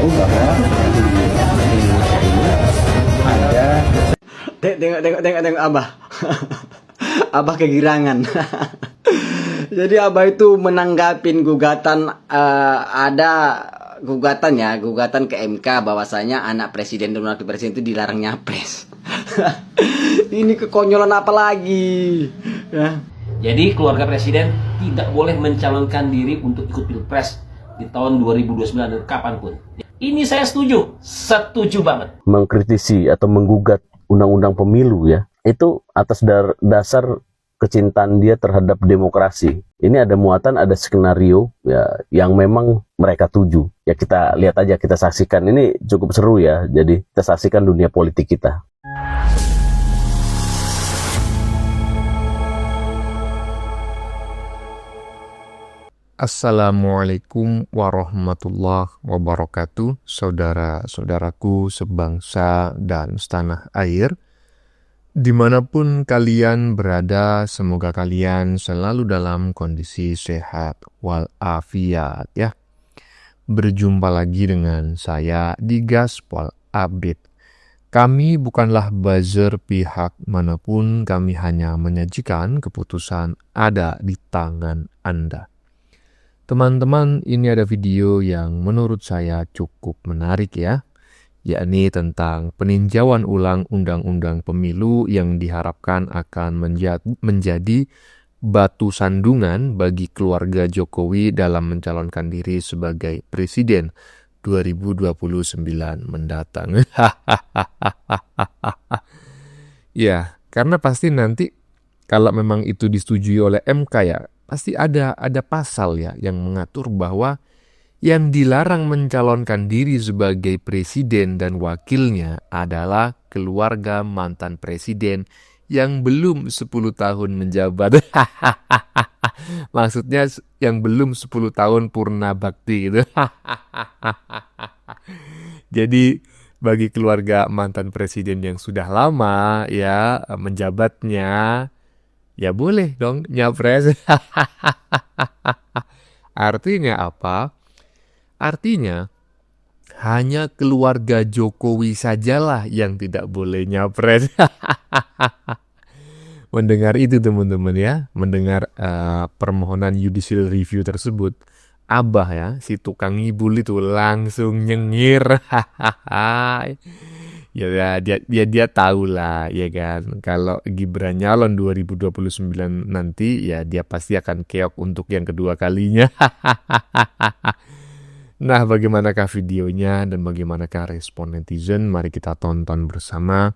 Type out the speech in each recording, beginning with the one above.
tahu bahwa di Indonesia ini ada tengok Abah. Abah kegirangan. Jadi Abah itu menanggapin gugatan ada gugatan ke MK bahwasanya anak presiden dan wakil presiden itu dilarang nyapres. Ini kekonyolan apa lagi? Ya. Jadi keluarga presiden tidak boleh mencalonkan diri untuk ikut pilpres di tahun 2029 dan kapanpun. Ini saya setuju banget. Mengkritisi atau menggugat undang-undang pemilu ya, itu atas dasar kecintaan dia terhadap demokrasi. Ini ada muatan, ada skenario ya yang memang mereka tuju. Ya kita lihat aja, kita saksikan. Ini cukup seru ya. Jadi kita saksikan dunia politik kita. Assalamualaikum warahmatullahi wabarakatuh, saudara-saudaraku sebangsa dan setanah air. Dimanapun kalian berada, semoga kalian selalu dalam kondisi sehat walafiat ya. Berjumpa lagi dengan saya di Gaspol Update. Kami bukanlah buzzer pihak manapun, kami hanya menyajikan keputusan ada di tangan Anda. Teman-teman, ini ada video yang menurut saya cukup menarik ya, yakni tentang peninjauan ulang Undang-Undang Pemilu yang diharapkan akan menjadi batu sandungan bagi keluarga Jokowi dalam mencalonkan diri sebagai Presiden 2029 mendatang. Ya, karena pasti nanti kalau memang itu disetujui oleh MK ya, pasti ada pasal ya yang mengatur bahwa yang dilarang mencalonkan diri sebagai presiden dan wakilnya adalah keluarga mantan presiden yang belum 10 tahun menjabat. Maksudnya yang belum 10 tahun purna bakti gitu. Jadi bagi keluarga mantan presiden yang sudah lama ya menjabatnya, ya boleh dong nyapres. Artinya apa? Artinya hanya keluarga Jokowi sajalah yang tidak boleh nyapres. Mendengar itu teman-teman ya, mendengar permohonan judicial review tersebut, Abah ya, si tukang ngibul itu langsung nyengir. Ya dia tahu lah ya kan, kalau Gibran nyalon 2029 nanti ya dia pasti akan keok untuk yang kedua kalinya. Nah, bagaimanakah videonya dan bagaimanakah respon netizen? Mari kita tonton bersama.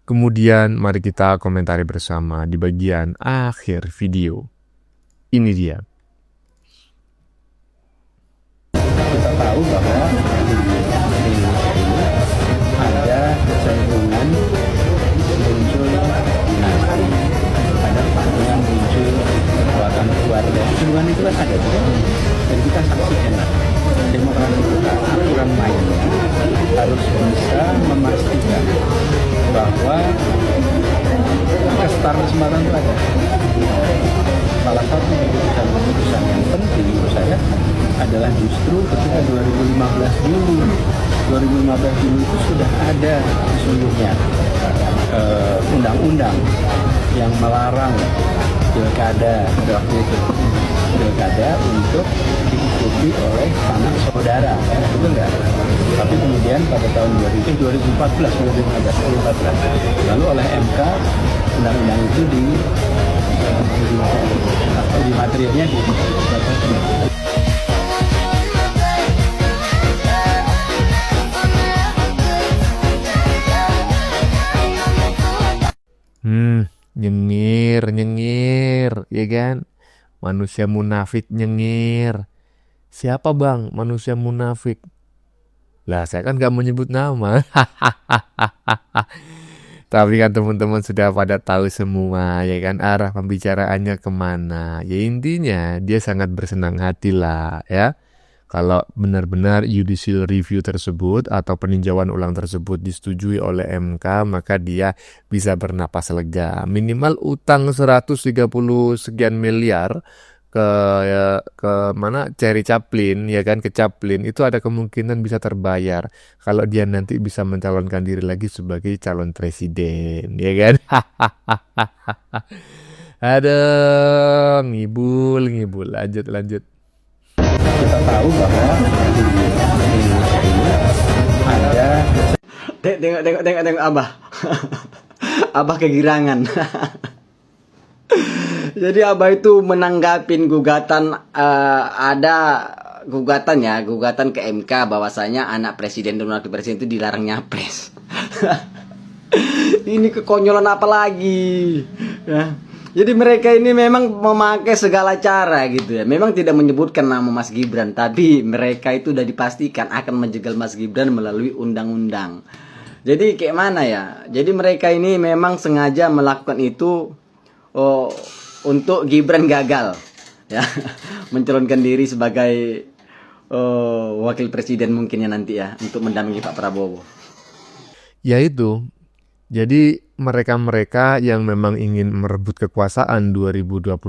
Kemudian mari kita komentari bersama di bagian akhir video. Ini dia. Kita tahu bahwa di Indonesia ini ada kecenderungan muncul dinasti, ada pandangan muncul kekuatan keluarga. Kecenderungan itu kan ada juga, dan kita saksikan demokrasi kita, aturan mainnya harus bisa memastikan bahwa kesetaraan kesempatan itu ada. Salah satu keputusan yang penting menurut saya adalah justru ketika 2015 dulu itu sudah ada sesungguhnya undang-undang yang melarang pilkada waktu itu, pilkada untuk diikuti oleh sanak saudara, betul nggak? Tapi kemudian pada tahun 2014 lalu oleh MK undang-undang itu di materialnya dibatalkan. Nyengir, ya kan? Manusia munafik nyengir. Siapa bang manusia munafik? Lah saya kan gak menyebut nama. Tapi kan teman-teman sudah pada tahu semua ya kan arah pembicaraannya kemana. Ya intinya dia sangat bersenang hati lah ya. Kalau benar-benar judicial review tersebut atau peninjauan ulang tersebut disetujui oleh MK, maka dia bisa bernapas lega. Minimal utang 130 sekian miliar ke mana Cherry Chaplin ya kan, ke Chaplin, itu ada kemungkinan bisa terbayar kalau dia nanti bisa mencalonkan diri lagi sebagai calon presiden ya kan. Aduh, ngibul, lanjut. Kita tahu bahwa di Indonesia ini ada Tengok Abah. Abah kegirangan. Jadi Abah itu menanggapin gugatan, ada gugatan ke MK bahwasanya anak presiden dan wakil presiden itu dilarang nyapres. Ini kekonyolan apa lagi? Ya. Jadi mereka ini memang memakai segala cara gitu ya. Memang tidak menyebutkan nama Mas Gibran, tapi mereka itu udah dipastikan akan menjegal Mas Gibran melalui undang-undang. Jadi kayak mana ya? Jadi mereka ini memang sengaja melakukan itu untuk Gibran gagal ya. Mencalonkan diri sebagai wakil presiden mungkin ya nanti ya, untuk mendampingi Pak Prabowo. Ya itu. Jadi mereka-mereka yang memang ingin merebut kekuasaan 2029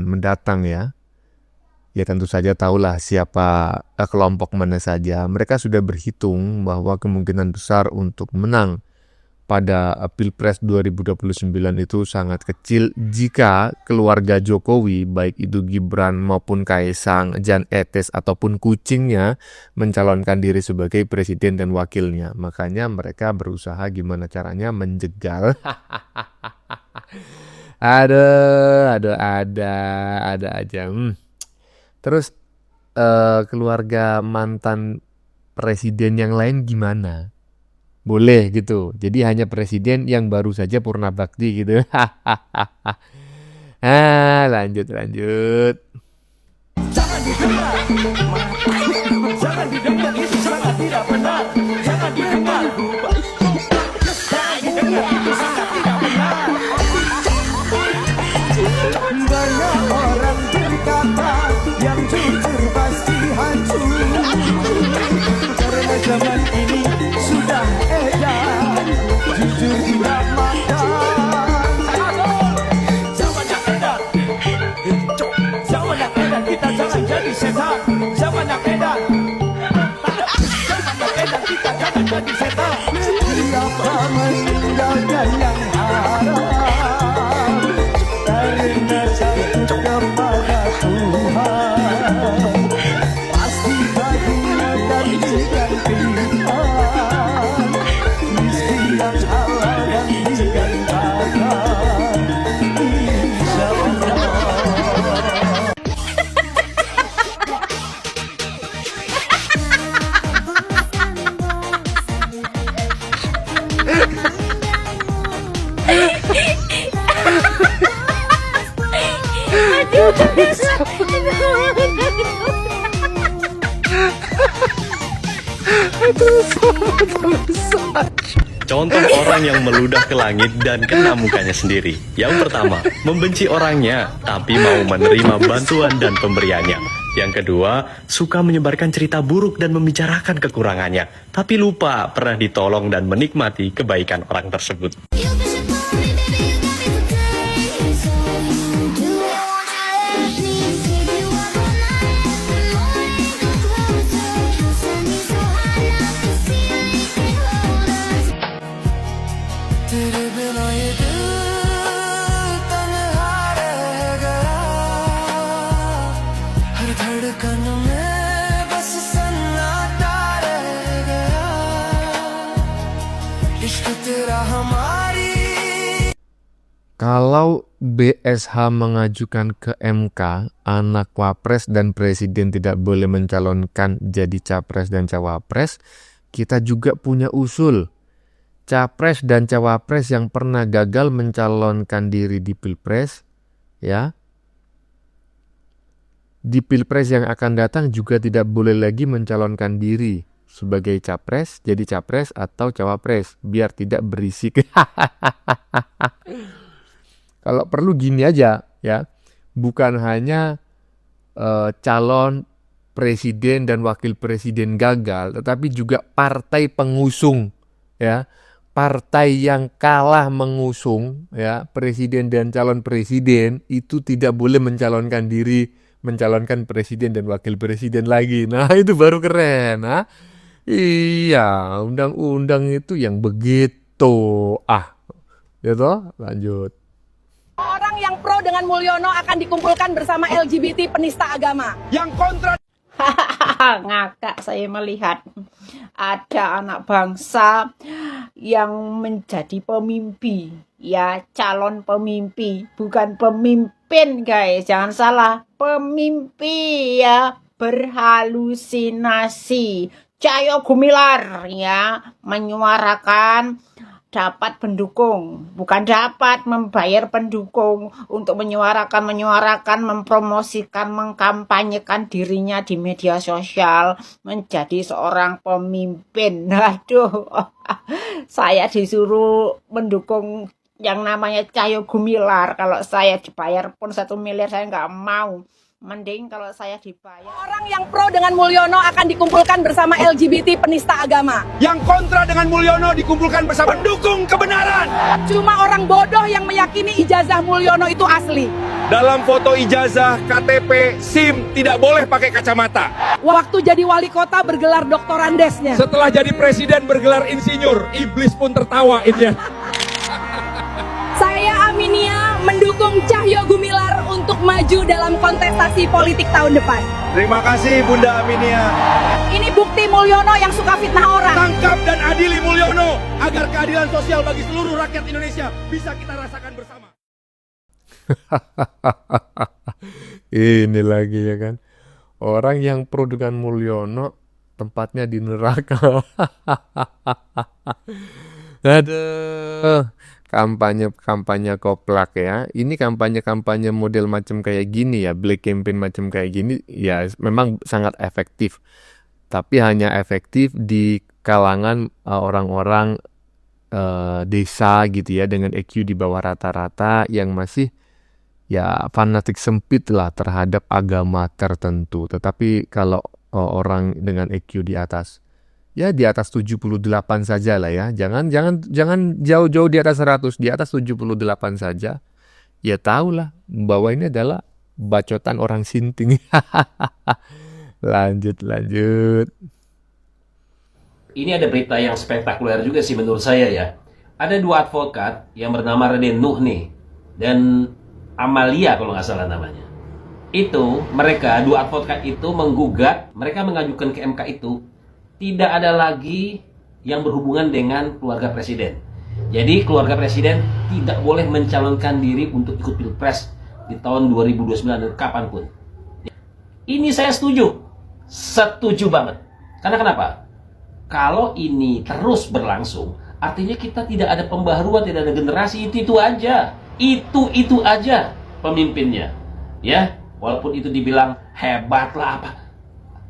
mendatang ya tentu saja tahulah siapa kelompok mana saja. Mereka sudah berhitung bahwa kemungkinan besar untuk menang pada Pilpres 2029 itu sangat kecil jika keluarga Jokowi, baik itu Gibran maupun Kaesang, Jan Etes ataupun kucingnya mencalonkan diri sebagai presiden dan wakilnya. Makanya mereka berusaha gimana caranya menjegal. ada aja. Terus keluarga mantan presiden yang lain gimana? Boleh gitu. Jadi hanya presiden yang baru saja purna bakti gitu. Lanjut. Jangan didengar, jangan didengar, itu sangat tidak benar. Jangan didengar, itu sangat tidak benar. Banyak orang berkata yang jujur pasti hancur. Karena zaman ini sudah edan, jujur tidak makan. Zaman yang edan, zaman yang edan, kita jangan jadi setan. Zaman yang edan, kita jangan jadi setan. Siapa meninggalkan yang haram karena takut kepada Tuhan, pasti baginya akan digantikan. Rizki yang halal yang digantikan, insya Allah. Contoh orang yang meludah ke langit dan kena mukanya sendiri. Yang pertama, membenci orangnya, tapi mau menerima bantuan dan pemberiannya. Yang kedua, suka menyebarkan cerita buruk dan membicarakan kekurangannya, tapi lupa pernah ditolong dan menikmati kebaikan orang tersebut. Kalau BSH mengajukan ke MK, anak wapres dan presiden tidak boleh mencalonkan jadi capres dan cawapres, kita juga punya usul. Capres dan cawapres yang pernah gagal mencalonkan diri di Pilpres, ya, di Pilpres yang akan datang juga tidak boleh lagi mencalonkan diri sebagai capres, jadi capres atau cawapres, biar tidak berisik. Kalau perlu gini aja ya, bukan hanya calon presiden dan wakil presiden gagal, tetapi juga partai pengusung ya, partai yang kalah mengusung ya presiden dan calon presiden itu tidak boleh mencalonkan presiden dan wakil presiden lagi. Nah, itu baru keren. Nah, iya, undang-undang itu yang begitu. Gitu, lanjut. Orang yang pro dengan Mulyono akan dikumpulkan bersama LGBT penista agama. Yang kontra Ngakak saya melihat ada anak bangsa yang menjadi pemimpi, ya calon pemimpi, bukan pemimpin guys, jangan salah, pemimpi ya, berhalusinasi. Cahyo Gumilar ya menyuarakan dapat pendukung, bukan dapat membayar pendukung untuk menyuarakan, mempromosikan, mengkampanyekan dirinya di media sosial menjadi seorang pemimpin. Aduh, saya disuruh mendukung yang namanya Cahyo Gumilar. Kalau saya dibayar pun 1 miliar saya nggak mau. Mending kalau saya dibayar. Orang yang pro dengan Mulyono akan dikumpulkan bersama LGBT penista agama. yang kontra dengan Mulyono dikumpulkan bersama pendukung kebenaran. Cuma orang bodoh yang meyakini ijazah Mulyono itu asli. Dalam foto ijazah, KTP, SIM tidak boleh pakai kacamata. Waktu jadi wali kota bergelar doktorandesnya. Setelah jadi presiden bergelar insinyur, iblis pun tertawa itu. Saya Aminia mendukung Cahyo Gumilar untuk maju dalam kontestasi politik tahun depan. Terima kasih Bunda Aminia. Ini bukti Mulyono yang suka fitnah orang. Tangkap dan adili Mulyono agar keadilan sosial bagi seluruh rakyat Indonesia bisa kita rasakan bersama. Ini lagi ya kan. Orang yang pro dengan Mulyono tempatnya di neraka. Aduh, kampanye koplak ya. Ini kampanye model macam kayak gini ya, black campaign macam kayak gini ya memang sangat efektif. Tapi hanya efektif di kalangan orang-orang desa gitu ya dengan EQ di bawah rata-rata yang masih ya fanatik sempit lah terhadap agama tertentu. Tetapi kalau orang dengan EQ di atas 78 saja lah ya. Jangan jauh-jauh di atas 100, di atas 78 saja. Ya tahulah bahwa ini adalah bacotan orang sinting. Lanjut. Ini ada berita yang spektakuler juga sih menurut saya ya. Ada 2 advokat yang bernama Raden Nuh nih dan Amalia kalau nggak salah namanya. Itu mereka 2 advokat itu menggugat, mereka mengajukan ke MK itu tidak ada lagi yang berhubungan dengan keluarga presiden. Jadi keluarga presiden tidak boleh mencalonkan diri untuk ikut pilpres di tahun 2029 dan kapanpun. Ini saya setuju banget. Karena kenapa? Kalau ini terus berlangsung, artinya kita tidak ada pembaharuan, tidak ada generasi, itu aja pemimpinnya. Ya, walaupun itu dibilang hebat lah apa.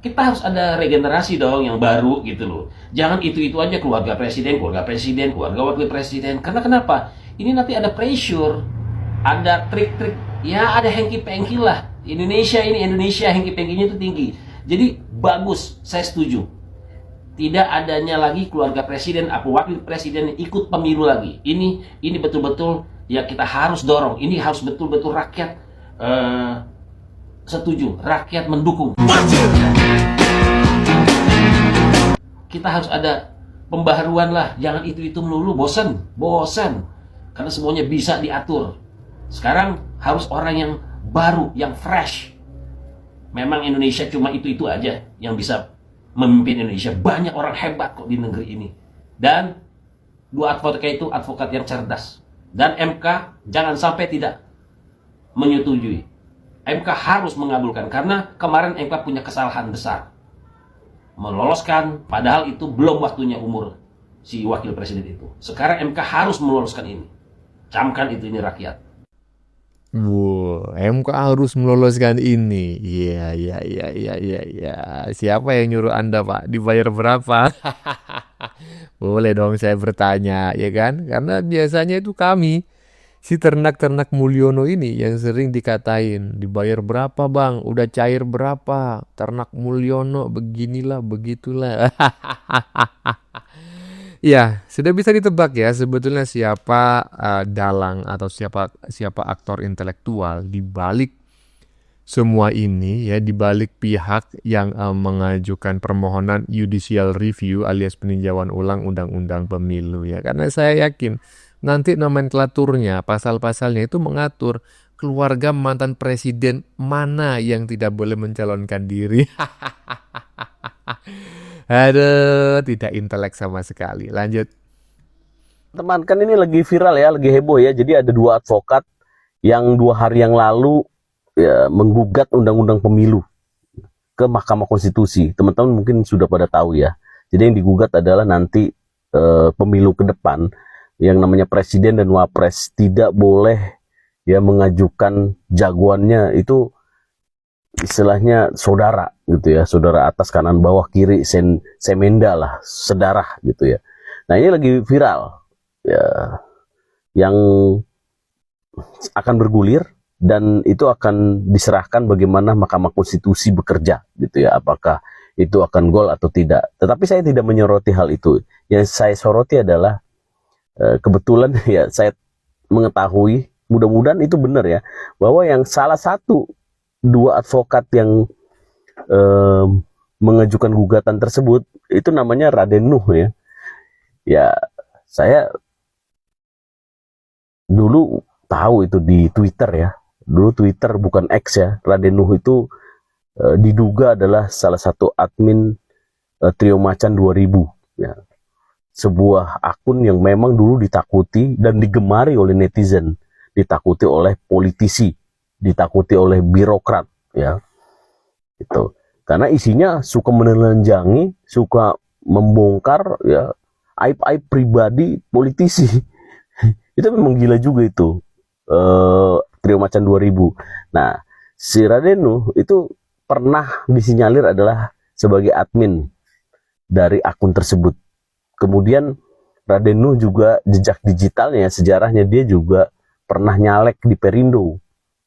Kita harus ada regenerasi dong yang baru gitu loh. Jangan itu aja keluarga presiden, keluarga wakil presiden. Karena kenapa? Ini nanti ada pressure, ada trik-trik, ya ada hengki-pengki lah. Indonesia hengki-pengkinya itu tinggi. Jadi bagus, saya setuju. Tidak adanya lagi keluarga presiden atau wakil presiden ikut pemilu lagi. Ini betul-betul ya kita harus dorong. Ini harus betul-betul rakyat setuju, rakyat mendukung. Kita harus ada pembaharuan lah, jangan itu melulu, bosan. Karena semuanya bisa diatur. Sekarang harus orang yang baru, yang fresh. Memang Indonesia cuma itu aja yang bisa memimpin Indonesia. Banyak orang hebat kok di negeri ini. Dan 2 advokat itu advokat yang cerdas. Dan MK jangan sampai tidak menyetujui. MK harus mengabulkan karena kemarin MK punya kesalahan besar. Meloloskan, padahal itu belum waktunya umur si wakil presiden itu. Sekarang MK harus meloloskan ini. Camkan itu ini rakyat. Wow, MK harus meloloskan ini. Iya. Siapa yang nyuruh Anda, Pak? Dibayar berapa? Boleh dong saya bertanya, ya kan? Karena biasanya itu kami, si ternak-ternak Mulyono ini yang sering dikatain, dibayar berapa bang? Udah cair berapa? Ternak Mulyono beginilah, begitulah. Ya, sudah bisa ditebak ya sebetulnya siapa dalang atau siapa aktor intelektual di balik semua ini ya, di balik pihak yang mengajukan permohonan judicial review alias peninjauan ulang undang-undang pemilu ya. Karena saya yakin nanti nomenklaturnya, pasal-pasalnya itu mengatur keluarga mantan presiden mana yang tidak boleh mencalonkan diri. Aduh, tidak intelek sama sekali. Lanjut. Teman, kan ini lagi viral ya, lagi heboh ya. Jadi ada 2 advokat yang 2 hari yang lalu ya, menggugat undang-undang pemilu ke Mahkamah Konstitusi. Teman-teman mungkin sudah pada tahu ya. Jadi yang digugat adalah nanti pemilu ke depan yang namanya presiden dan wapres tidak boleh ya mengajukan jagoannya itu istilahnya saudara gitu ya, saudara atas kanan bawah kiri semenda lah, sedarah gitu ya. Nah ini lagi viral ya, yang akan bergulir dan itu akan diserahkan bagaimana Mahkamah Konstitusi bekerja gitu ya, apakah itu akan gol atau tidak. Tetapi saya tidak menyoroti hal itu. Yang saya soroti adalah kebetulan ya saya mengetahui, mudah-mudahan itu benar ya, bahwa yang salah satu 2 advokat yang mengajukan gugatan tersebut itu namanya Raden Nuh ya. Ya, saya dulu tahu itu di Twitter ya. Dulu Twitter bukan X ya. Raden Nuh itu diduga adalah salah satu admin Trio Macan 2000 ya. Sebuah akun yang memang dulu ditakuti dan digemari oleh netizen, ditakuti oleh politisi, ditakuti oleh birokrat ya. Itu karena isinya suka menelanjangi, suka membongkar ya aib-aib pribadi politisi. Itu memang gila juga itu Trio Macan 2000. Nah, si Raden Nuh itu pernah disinyalir adalah sebagai admin dari akun tersebut. Kemudian Raden Nuh juga jejak digitalnya, sejarahnya dia juga pernah nyalek di Perindo.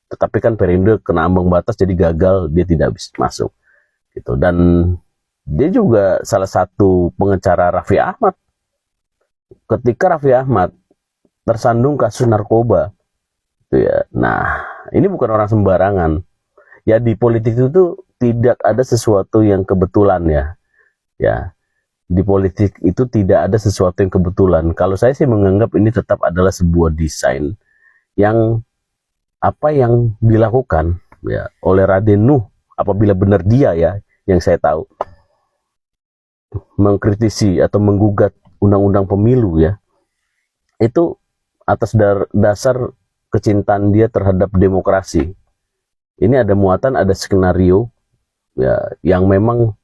Tetapi kan Perindo kena ambang batas jadi gagal, dia tidak bisa masuk gitu. Dan dia juga salah satu pengacara Raffi Ahmad. Ketika Raffi Ahmad tersandung kasus narkoba gitu ya. Nah, ini bukan orang sembarangan. Ya di politik itu tuh tidak ada sesuatu yang kebetulan ya. Ya. Di politik itu tidak ada sesuatu yang kebetulan. Kalau saya sih menganggap ini tetap adalah sebuah desain yang apa yang dilakukan ya oleh Raden Nuh, apabila benar dia ya, yang saya tahu, mengkritisi atau menggugat undang-undang pemilu ya, itu atas dasar kecintaan dia terhadap demokrasi. Ini ada muatan, ada skenario ya yang memang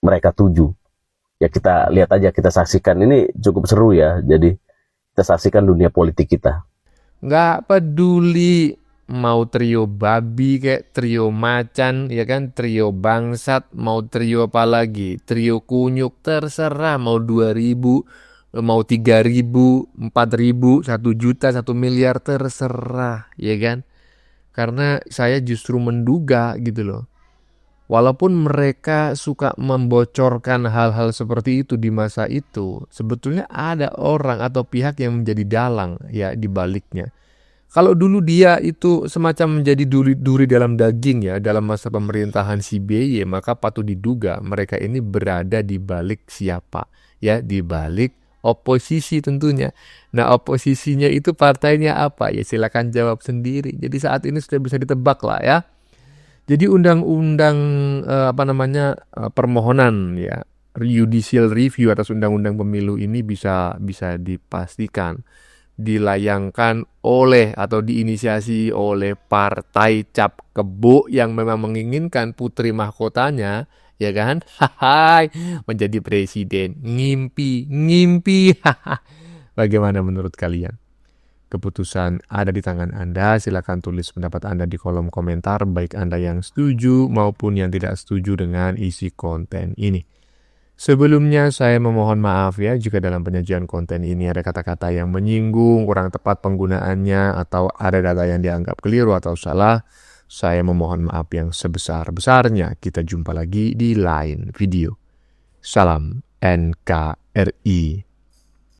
mereka tuju. Ya kita lihat aja, kita saksikan. Ini cukup seru ya. Jadi kita saksikan dunia politik kita. Nggak peduli mau trio babi kayak trio macan, ya kan, trio bangsat, mau trio apa lagi, trio kunyuk, terserah, mau 2000, mau 3000, 4000, 1 juta, 1 miliar, terserah, ya kan. Karena saya justru menduga gitu loh. Walaupun mereka suka membocorkan hal-hal seperti itu di masa itu, sebetulnya ada orang atau pihak yang menjadi dalang ya di baliknya. Kalau dulu dia itu semacam menjadi duri dalam daging ya dalam masa pemerintahan si BY, maka patut diduga mereka ini berada di balik siapa? Ya, di balik oposisi tentunya. Nah, oposisinya itu partainya apa? Ya silakan jawab sendiri. Jadi saat ini sudah bisa ditebak lah ya. Jadi undang-undang permohonan ya judicial review atas undang-undang pemilu ini bisa dipastikan dilayangkan oleh atau diinisiasi oleh partai cap kebo yang memang menginginkan putri mahkotanya ya kan menjadi presiden. Ngimpi. Bagaimana menurut kalian? Keputusan ada di tangan Anda. Silakan tulis pendapat Anda di kolom komentar, baik Anda yang setuju maupun yang tidak setuju dengan isi konten ini. Sebelumnya saya memohon maaf ya jika dalam penyajian konten ini ada kata-kata yang menyinggung, kurang tepat penggunaannya, atau ada data yang dianggap keliru atau salah. Saya memohon maaf yang sebesar-besarnya. Kita jumpa lagi di lain video. Salam NKRI.